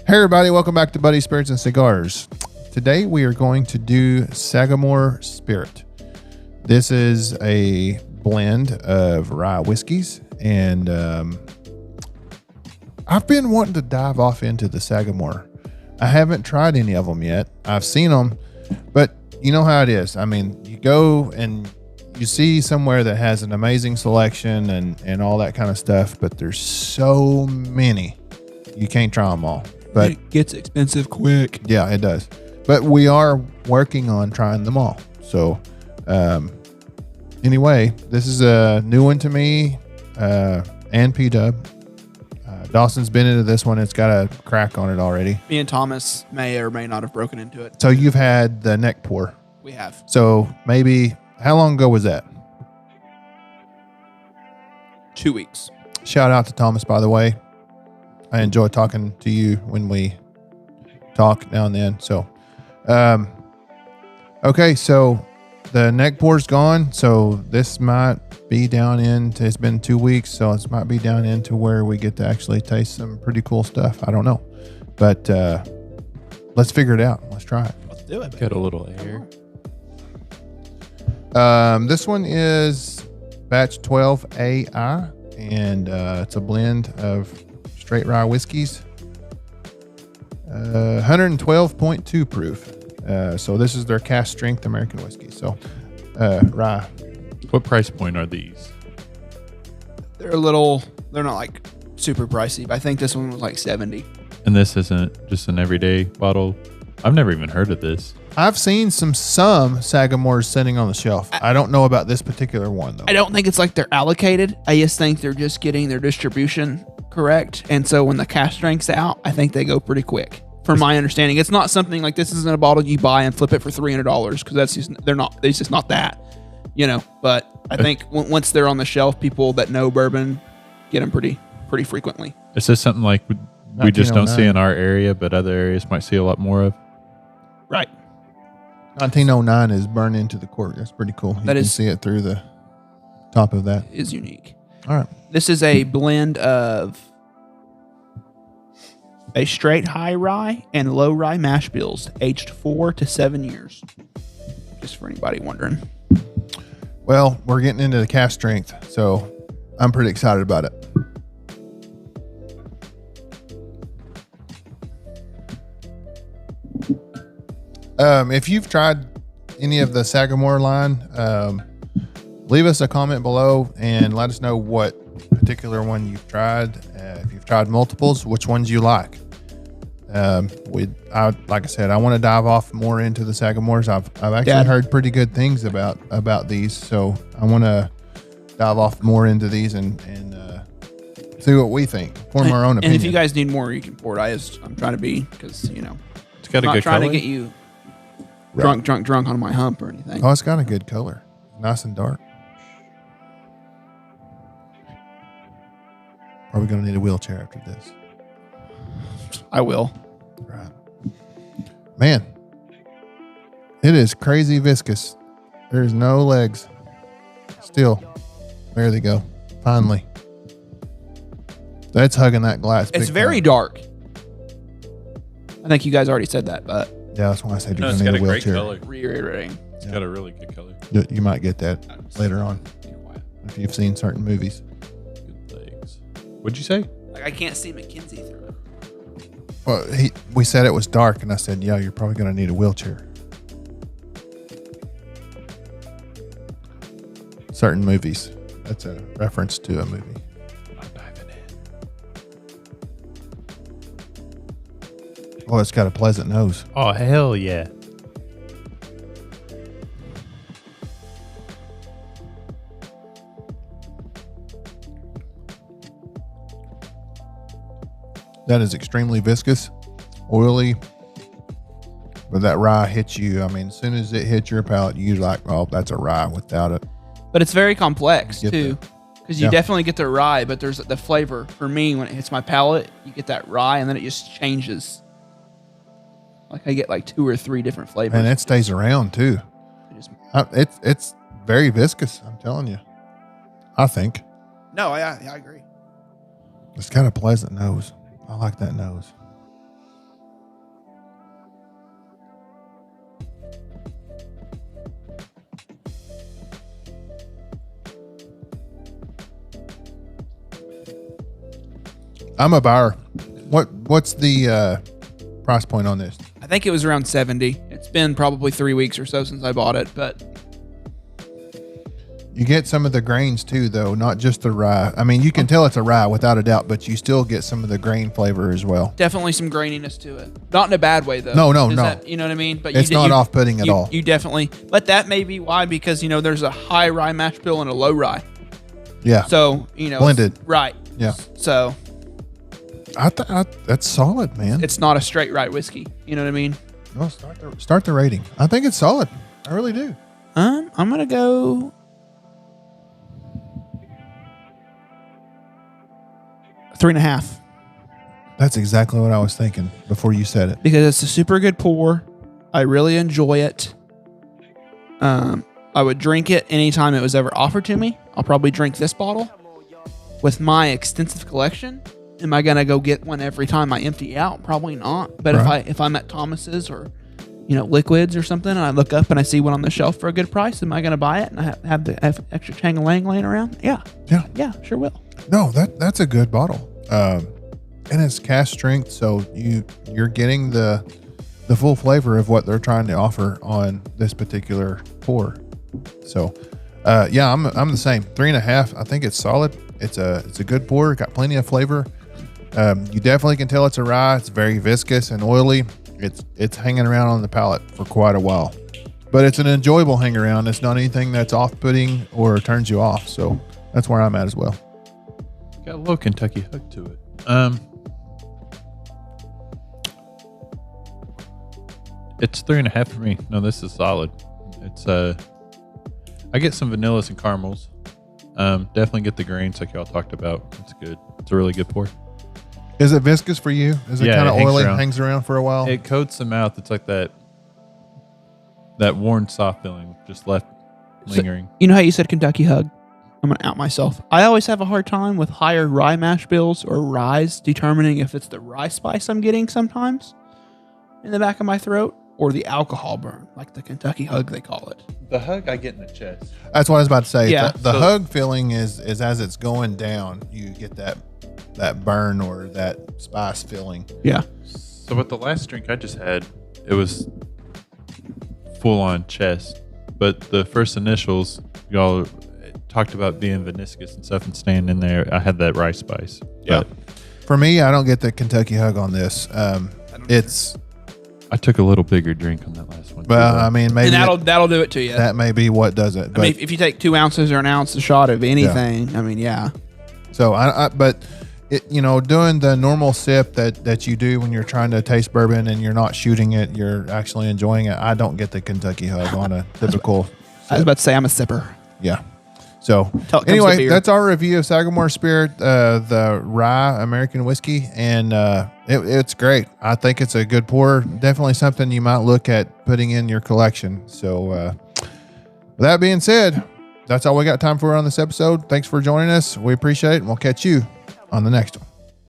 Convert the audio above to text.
Hey everybody, welcome back to Buddy Spirits and Cigars. Today we are going to do Sagamore Spirit. This is a blend of rye whiskeys, and I've been wanting to dive off into the Sagamore. I haven't tried any of them yet. I've seen them, but you know how it is. I mean, you go and you see somewhere that has an amazing selection and all that kind of stuff, but there's so many, you can't try them all. But it gets expensive quick. Yeah, it does. But we are working on trying them all. So anyway, this is a new one to me, and P-Dub. Dawson's been into this one. It's got a crack on it already. Me and Thomas may or may not have broken into it. So you've had the neck pour. We have. So maybe, how long ago was that? 2 weeks. Shout out to Thomas, by the way. I enjoy talking to you when we talk now and then. So, okay. So the neck pour's gone. So this might be down into, it's been 2 weeks. So it might be down into where we get to actually taste some pretty cool stuff. I don't know, but, let's figure it out. Let's try it. Let's do it. Got a little air. This one is batch 12AI, and it's a blend of straight rye whiskeys, 112.2 proof. So this is their cask strength American whiskey. So rye. What price point are these? They're not like super pricey, but I think this one was like 70. And this isn't just an everyday bottle? I've never even heard of this. I've seen some Sagamores sitting on the shelf. I don't know about this particular one though. I don't think it's like they're allocated. I just think they're just getting their distribution correct. And so when the cask strength's out, I think they go pretty quick. From my understanding, it's not something like this isn't a bottle you buy and flip it for $300 because it's just not that, you know. But I think once they're on the shelf, people that know bourbon get them pretty frequently. Is this something like we just don't see 1909. in our area, but other areas might see a lot more of? Right. 1909 is burned into the cork. That's pretty cool. You can see it through the top of that. Is unique. All right. This is a blend of a straight high rye and low rye mash bills, aged 4 to 7 years. Just for anybody wondering. Well, we're getting into the cask strength, so I'm pretty excited about it. If you've tried any of the Sagamore line, leave us a comment below and let us know what particular one you've tried. If you've tried multiples, which ones you like. Like I said, I want to dive off more into the Sagamores. I've actually heard pretty good things about these, so I want to dive off more into these and see what we think. Form our own opinion. And if you guys need more, you can pour it. I'm trying to be, because it's got a not good trying color. to get you drunk on my hump or anything. Oh, it's got a good color, nice and dark. Are we going to need a wheelchair after this? I will. Right. Man, it is crazy viscous. There's no legs. Still, there they go. Finally. That's hugging that glass. It's very dark. I think you guys already said that, but Yeah, that's why I said you're No, going it's to got need a a great wheelchair. color. reiterating. It's got a really good color. You might get that later on if you've seen certain movies. Good legs. What'd you say? Like I can't see McKinsey through it. Well, we said it was dark, and I said, yeah, you're probably going to need a wheelchair. Certain movies. That's a reference to a movie. I'm diving in. Oh, it's got a pleasant nose. Oh, hell yeah. That is extremely viscous, oily, but that rye hits you. I mean, as soon as it hits your palate, you're like, oh, that's a rye without it. But it's very complex Get too, because you definitely get the rye, but there's the flavor. For me, when it hits my palate, you get that rye, and then it just changes. Like I get like 2 or 3 different flavors. And it stays around too. It's very viscous. I'm telling you. I think I agree. it's got a pleasant nose. I like that nose. I'm a buyer. What's the price point on this? I think it was around 70. It's been probably 3 weeks or so since I bought it, but You get some of the grains too, though, not just the rye. I mean, you can tell it's a rye without a doubt, but you still get some of the grain flavor as well. definitely some graininess to it. Not in a bad way, though. No. You know what I mean? But It's not off-putting at all. You definitely, but that may be why, because, there's a high rye mash bill and a low rye. Yeah. So, Blended. Right. Yeah. So That's solid, man. it's not a straight rye whiskey. You know what I mean? Well, start the rating. I think it's solid. I really do. I'm going to go 3.5. That's exactly what I was thinking before you said it. Because it's a super good pour. I really enjoy it. I would drink it anytime it was ever offered to me. I'll probably drink this bottle. With my extensive collection, am I gonna go get one every time I empty out? Probably not. But Right. if I'm at Thomas's or Liquids or something, and I look up and I see one on the shelf for a good price, am I gonna buy it and I have the extra Chang-a-lang laying around? Yeah, sure will. No, that's a good bottle. And it's cask strength, so you're getting the full flavor of what they're trying to offer on this particular pour. So, I'm the same. 3.5. I think it's solid. It's a good pour. Got plenty of flavor. You definitely can tell it's a rye. It's very viscous and oily. It's hanging around on the palate for quite a while, but it's an enjoyable hang around. It's not anything that's off-putting or turns you off. So that's where I'm at as well. Got a little Kentucky hug to it. It's 3.5 for me. No, this is solid. It's I get some vanillas and caramels. Definitely get the grains like y'all talked about. It's good. It's a really good pour. Is it viscous for you? Is it Yeah, kind of it hangs oily? around. Hangs around for a while? It coats the mouth. It's like that worn soft feeling just left lingering. You know how you said Kentucky Hug? I'm gonna out myself. I always have a hard time with higher rye mash bills or ryes determining if it's the rye spice I'm getting sometimes in the back of my throat or the alcohol burn, like the Kentucky Hug they call it. The hug I get in the chest. That's what I was about to say. Yeah. The So- hug feeling is as it's going down, you get that burn or that spice feeling. Yeah. So with the last drink I just had, it was full on chest. But the first initials, y'all talked about being viscous and stuff and staying in there. I had that rice spice. Yeah. But For me, I don't get the Kentucky hug on this. It's I took a little bigger drink on that last one. well, I mean, maybe And that'll do it to you. that may be what does it. But I mean, if you take 2 ounces or an ounce a shot of anything, I mean, yeah. so but it, doing the normal sip that you do when you're trying to taste bourbon and you're not shooting it, you're actually enjoying it. I don't get the Kentucky hug on a typical. I was about to say I'm a sipper. Yeah. So Till it comes to anyway, beer. that's our review of Sagamore Spirit, the rye American whiskey, and it's great. I think it's a good pour. Definitely something you might look at putting in your collection. So with that being said, that's all we got time for on this episode. Thanks for joining us. We appreciate it, and we'll catch you on the next one.